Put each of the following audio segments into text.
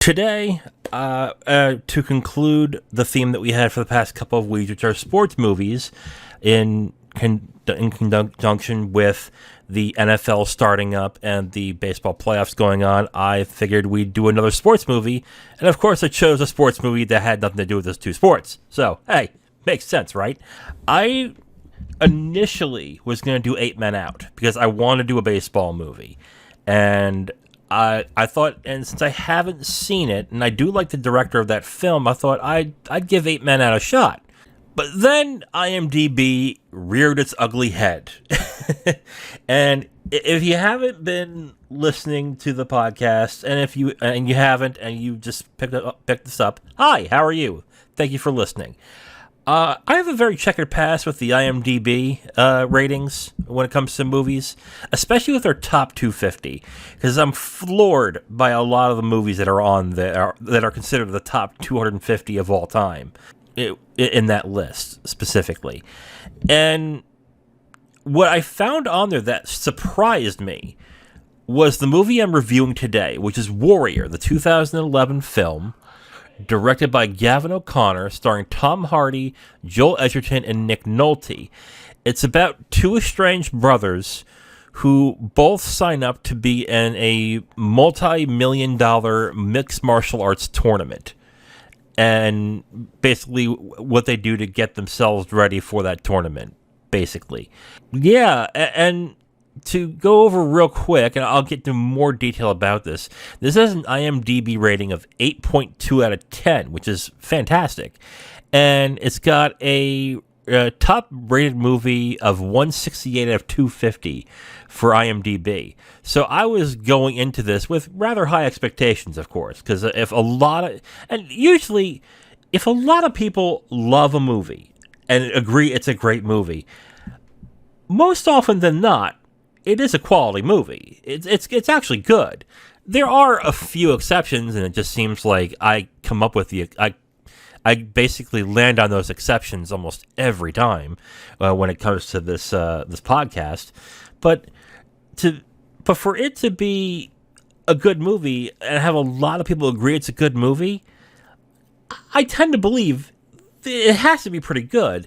Today, to conclude the theme that we had for the past couple of weeks, which are sports movies, in conjunction with the NFL starting up and the baseball playoffs going on, I figured we'd do another sports movie. And of course, I chose a sports movie that had nothing to do with those two sports. So, hey, makes sense, right? I initially was going to do Eight Men Out because I want to do a baseball movie. And I thought, and since I haven't seen it, and I do like the director of that film, I thought I'd give Eight Men Out a shot. But then IMDb reared its ugly head. And if you haven't been listening to the podcast, and if you haven't, and you just picked this up, hi, how are you? Thank you for listening. I have a very checkered past with the IMDb ratings when it comes to movies, especially with their top 250, because I'm floored by a lot of the movies that are on there that are considered the top 250 of all time in that list specifically. And what I found on there that surprised me was the movie I'm reviewing today, which is Warrior, the 2011 film, directed by Gavin O'Connor, starring Tom Hardy, Joel Edgerton, and Nick Nolte. It's about two estranged brothers who both sign up to be in a multi-million-dollar mixed martial arts tournament. And basically what they do to get themselves ready for that tournament, basically. Yeah, and to go over real quick, and I'll get into more detail about this, this has an IMDb rating of 8.2 out of 10, which is fantastic. And it's got a top-rated movie of 168 out of 250 for IMDb. So I was going into this with rather high expectations, of course, because if a lot of people love a movie and agree it's a great movie, most often than not, it is a quality movie. It's actually good. There are a few exceptions, and it just seems like I come up with I basically land on those exceptions almost every time when it comes to this podcast. But for it to be a good movie and have a lot of people agree it's a good movie, I tend to believe it has to be pretty good.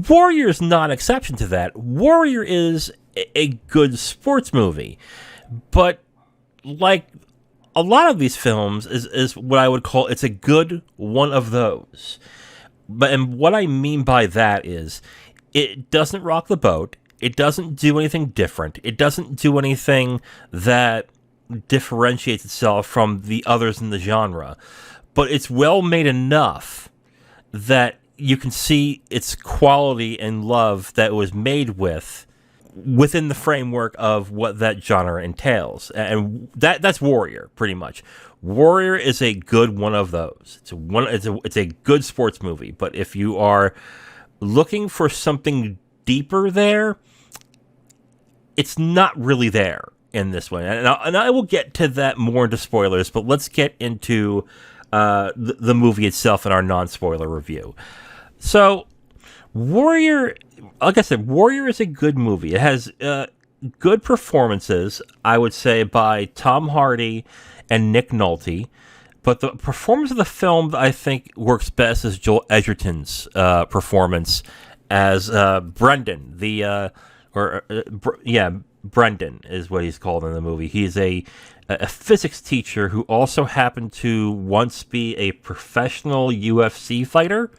Warrior is not an exception to that. Warrior is a good sports movie, but like a lot of these films is what I would call it's a good one of those. And what I mean by that is it doesn't rock the boat. It doesn't do anything different. It doesn't do anything that differentiates itself from the others in the genre, but it's well made enough that you can see its quality and love that it was made within the framework of what that genre entails. And that's Warrior, pretty much. Warrior is a good one of those. It's a good sports movie, but if you are looking for something deeper there, it's not really there in this one. And I will get to that more into spoilers, but let's get into the movie itself in our non-spoiler review. So, Warrior, like I said, Warrior is a good movie. It has good performances, I would say, by Tom Hardy and Nick Nolte. But the performance of the film that I think works best is Joel Edgerton's performance as Brendan. Brendan is what he's called in the movie. He's a physics teacher who also happened to once be a professional UFC fighter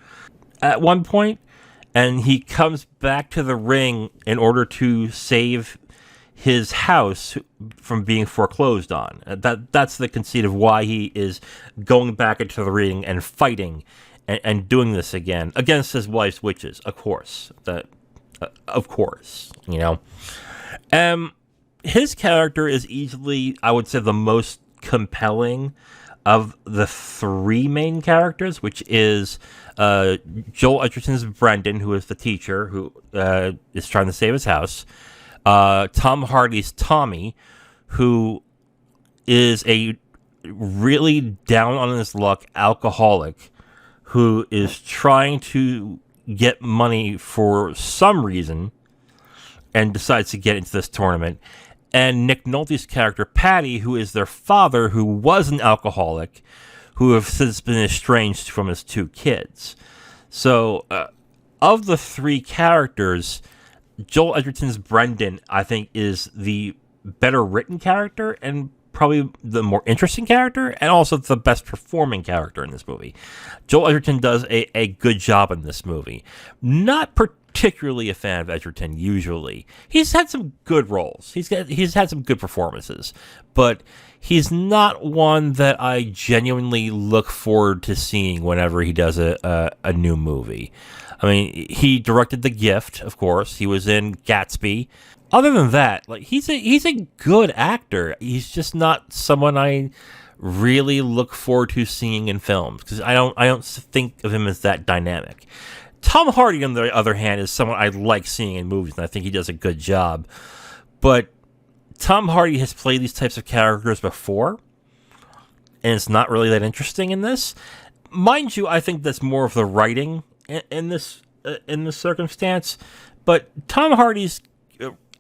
at one point. And he comes back to the ring in order to save his house from being foreclosed on. That's the conceit of why he is going back into the ring and fighting and doing this again against his wife's wishes, of course. Of course, you know. His character is easily, I would say, the most compelling of the three main characters, which is Joel Edgerton's Brendan, who is the teacher who is trying to save his house. Tom Hardy's Tommy, who is a really down on his luck alcoholic who is trying to get money for some reason and decides to get into this tournament. and Nick Nolte's character, Patty, who is their father, who was an alcoholic, who have since been estranged from his 2 kids. So, of the 3 characters, Joel Edgerton's Brendan, I think, is the better written character and probably the more interesting character, and also the best performing character in this movie. Joel Edgerton does a good job in this movie. Not particularly a fan of Edgerton usually. He's had some good roles. He's had some good performances, but he's not one that I genuinely look forward to seeing whenever he does a new movie. I mean, he directed The Gift, of course. He was in Gatsby. Other than that, like he's a good actor. He's just not someone I really look forward to seeing in films because I don't think of him as that dynamic. Tom Hardy, on the other hand, is someone I like seeing in movies, and I think he does a good job. But Tom Hardy has played these types of characters before, and it's not really that interesting in this. Mind you, I think that's more of the writing in this circumstance. But Tom Hardy's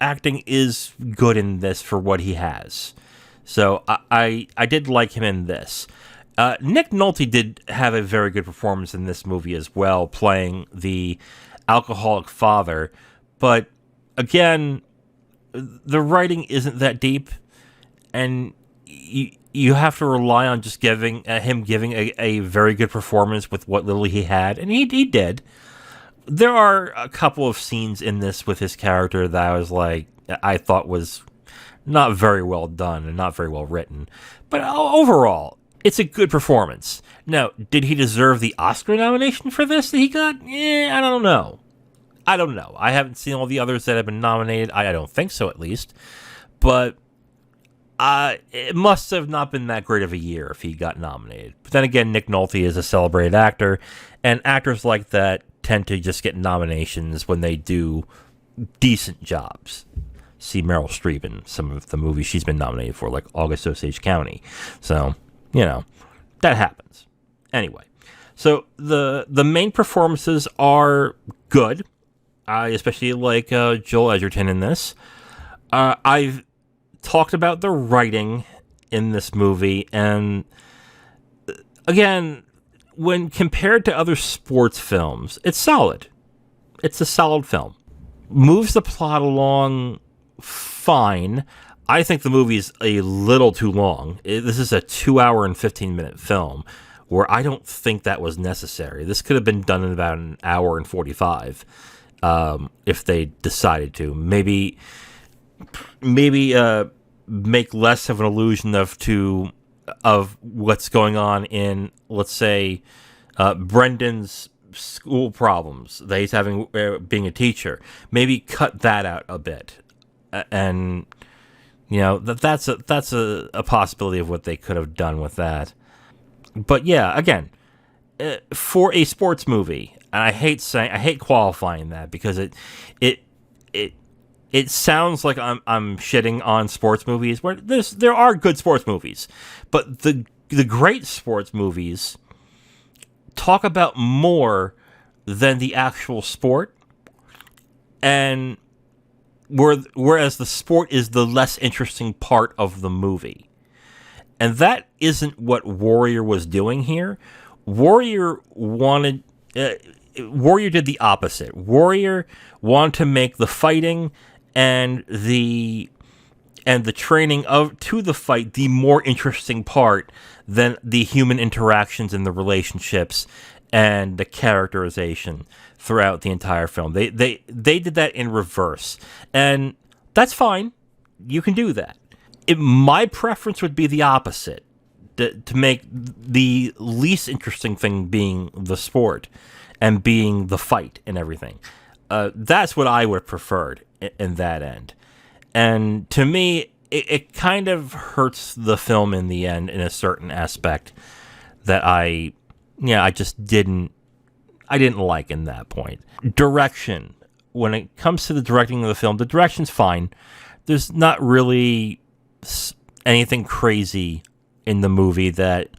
acting is good in this for what he has. So I did like him in this. Nick Nolte did have a very good performance in this movie as well, playing the alcoholic father. But again, the writing isn't that deep, and you have to rely on just giving a very good performance with what little he had, and he did. There are a couple of scenes in this with his character that I thought was not very well done and not very well written. But overall, it's a good performance. Now, did he deserve the Oscar nomination for this that he got? I don't know. I haven't seen all the others that have been nominated. I don't think so, at least. But it must have not been that great of a year if he got nominated. But then again, Nick Nolte is a celebrated actor, and actors like that tend to just get nominations when they do decent jobs. See Meryl Streep in some of the movies she's been nominated for, like August Osage County. So, that happens. Anyway, so the main performances are good. I especially like Joel Edgerton in this. I've talked about the writing in this movie, and again, when compared to other sports films, it's solid. It's a solid film. Moves the plot along fine. I think the movie's a little too long. This is a 2-hour and 15-minute film, where I don't think that was necessary. This could have been done in about an hour and 45, if they decided to. Maybe make less of an illusion of what's going on in, let's say, Brendan's school problems that he's having being a teacher. Maybe cut that out a bit, and that's a possibility of what they could have done with that. But yeah, again, for a sports movie, and I hate qualifying that because it sounds like I'm shitting on sports movies, where there are good sports movies, but the great sports movies talk about more than the actual sport, and whereas the sport is the less interesting part of the movie. And that isn't what Warrior was doing here. Warrior did the opposite. Warrior wanted to make the fighting and the training to the fight the more interesting part than the human interactions and the relationships and the characterization throughout the entire film. They did that in reverse, and that's fine. You can do that. My preference would be the opposite, to make the least interesting thing being the sport and being the fight and everything. That's what I would have preferred in that end. And to me, it kind of hurts the film in the end in a certain aspect that I just didn't like in that point. Direction. When it comes to the directing of the film, the direction's fine. There's not really anything crazy in the movie that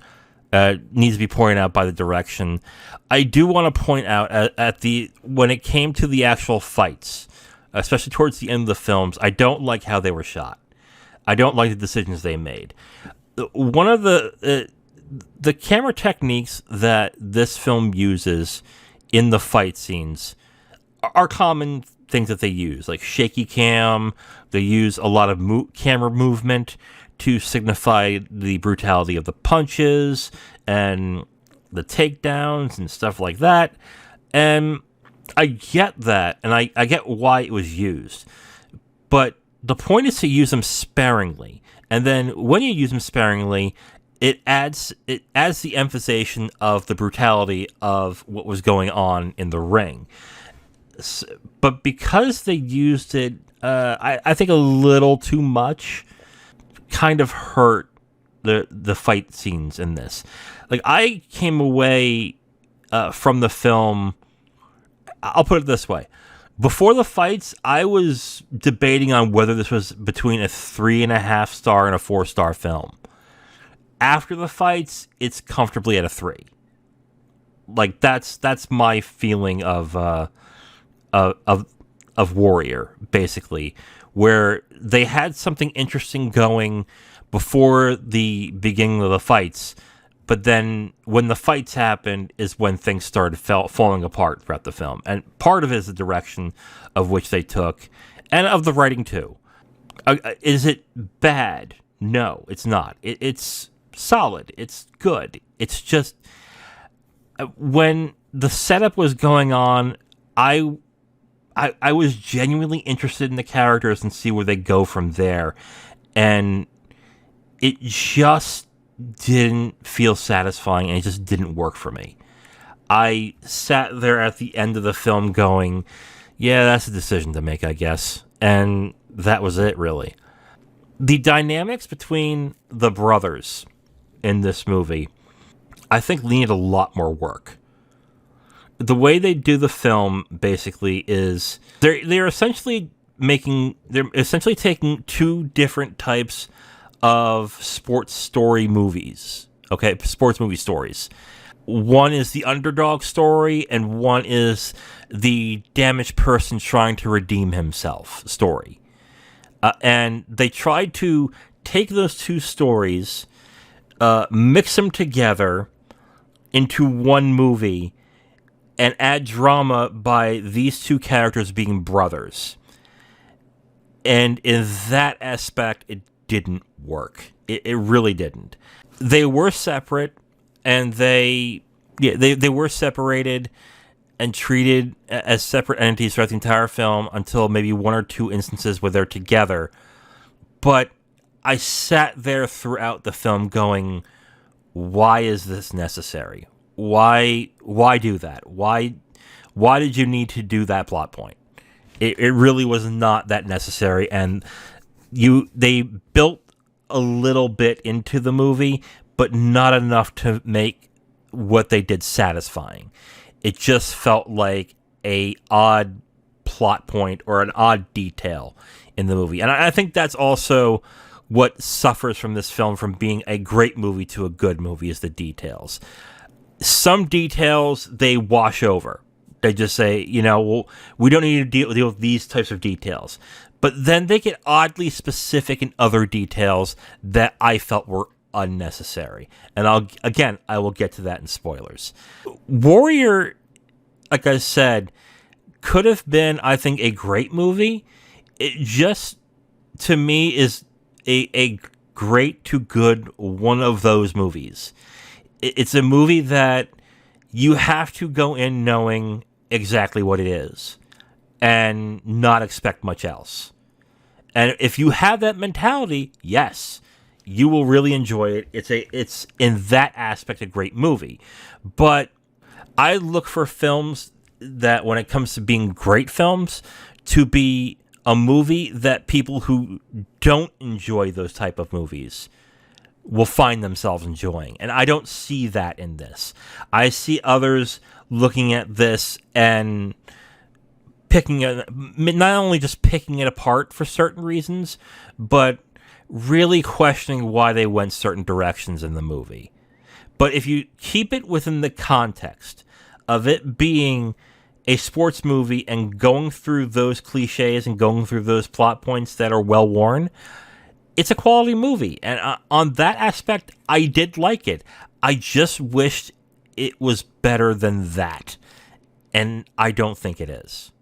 needs to be pointed out by the direction. I do want to point out when it came to the actual fights, especially towards the end of the films, I don't like how they were shot. I don't like the decisions they made. One of the camera techniques that this film uses in the fight scenes are common things that they use, like shaky cam. They use a lot of camera movement to signify the brutality of the punches and the takedowns and stuff like that. And I get that, and I get why it was used. But the point is to use them sparingly. And then when you use them sparingly, it adds the emphasization of the brutality of what was going on in the ring. But because they used it, I think a little too much, kind of hurt the fight scenes in this. Like, I came away from the film, I'll put it this way. Before the fights, I was debating on whether this was between a 3.5 star and a 4-star film. After the fights, it's comfortably at a 3. Like, that's my feeling of Warrior, basically, where they had something interesting going before the beginning of the fights, but then when the fights happened is when things started falling apart throughout the film. And part of it is the direction of which they took, and of the writing too. Is it bad? No, it's not. It's solid. It's good. It's just, when the setup was going on, I was genuinely interested in the characters and see where they go from there. And it just didn't feel satisfying, and it just didn't work for me. I sat there at the end of the film going, yeah, that's a decision to make, I guess. And that was it, really. The dynamics between the brothers in this movie, I think, needed a lot more work. The way they do the film, basically, is they're essentially taking two different types of sports story movies. Okay, sports movie stories. One is the underdog story, and one is the damaged person trying to redeem himself story. And they tried to take those two stories, mix them together into one movie, and add drama by these two characters being brothers. And in that aspect, it didn't work. It really didn't. They were separate, and they were separated and treated as separate entities throughout the entire film until maybe one or two instances where they're together. But I sat there throughout the film going, why is this necessary? Why do that? Why did you need to do that plot point? It really was not that necessary, and they built a little bit into the movie, but not enough to make what they did satisfying. It just felt like a odd plot point or an odd detail in the movie. And I think that's also what suffers from this film from being a great movie to a good movie, is the details. Some details they wash over. They just say, well, we don't need to deal with these types of details. But then they get oddly specific in other details that I felt were unnecessary. And I will get to that in spoilers. Warrior, like I said, could have been, I think, a great movie. It just, to me, is a great to good one of those movies. It's a movie that you have to go in knowing exactly what it is and not expect much else. And if you have that mentality, yes, you will really enjoy it. It's in that aspect a great movie. But I look for films that, when it comes to being great films, to be a movie that people who don't enjoy those type of movies will find themselves enjoying. And I don't see that in this. I see others looking at this and picking it, not only just picking it apart for certain reasons, but really questioning why they went certain directions in the movie. But if you keep it within the context of it being a sports movie and going through those cliches and going through those plot points that are well worn, it's a quality movie. And on that aspect, I did like it. I just wished it was better than that. And I don't think it is.